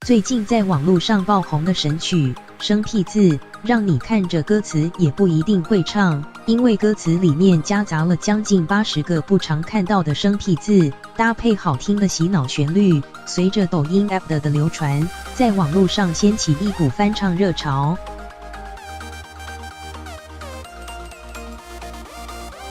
最近在网络上爆红的神曲《生僻字》，让你看着歌词也不一定会唱，因为歌词里面夹杂了将近80个不常看到的生僻字，搭配好听的洗脑旋律，随着抖音 App 的流传，在网络上掀起一股翻唱热潮。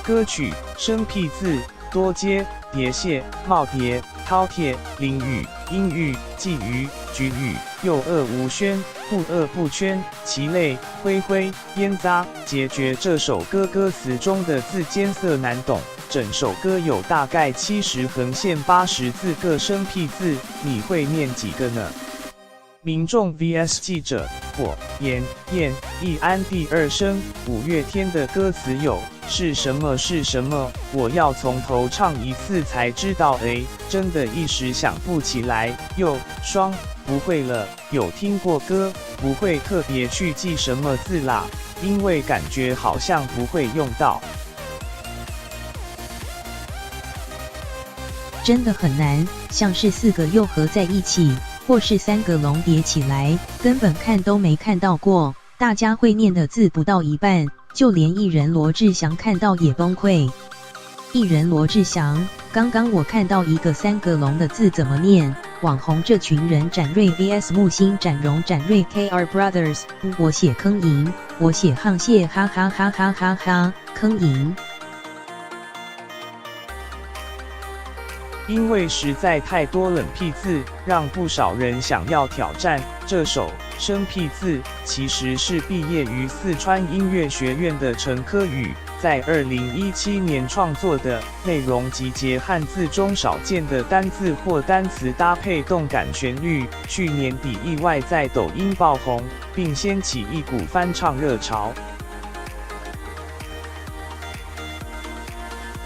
歌曲生僻字，多接、叠谢、耄耋、饕餮、淋雨、阴雨、寄语、举语、又恶无宣、不恶不圈、其类、灰灰、烟杂，解决这首歌歌词中的字艰涩难懂。整首歌有大概70横线80字个生僻字，你会念几个呢？民众 vs 记者，火、炎、燕、易安第二声，五月天的歌词有是什么是什么，我要从头唱一次才知道，真的一时想不起来。又双不会了，有听过歌，不会特别去记什么字啦，因为感觉好像不会用到。真的很难，像是4个又合在一起，或是3个龙叠起来，根本看都没看到过。大家会念的字不到一半，就连艺人罗志祥看到也崩溃。艺人罗志祥，刚刚我看到一个3个龙的字怎么念？网红这群人展瑞 vs 木星展荣展瑞 KR Brothers， 我写坑赢，我写沆瀣，哈哈哈哈哈哈，坑赢。因为实在太多冷僻字，让不少人想要挑战。这首生僻字其实是毕业于四川音乐学院的陈科宇在2017年创作的，内容集结汉字中少见的单字或单词，搭配动感旋律，去年底意外在抖音爆红，并掀起一股翻唱热潮。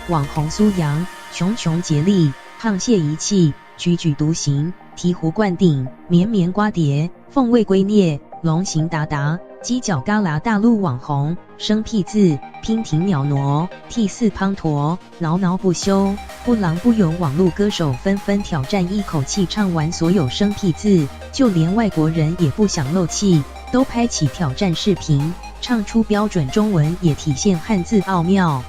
网红苏阳，穷穷竭力，沆瀣一气，踽踽独行，醍醐灌顶，绵绵瓜瓞，凤位龟颞，龙行达达，犄角旮旯。大陆网红生僻字，娉婷袅娜，涕泗滂沱，挠挠不休，不郎不有。网络歌手纷纷挑战一口气唱完所有生僻字，就连外国人也不想漏气，都拍起挑战视频，唱出标准中文，也体现汉字奥妙。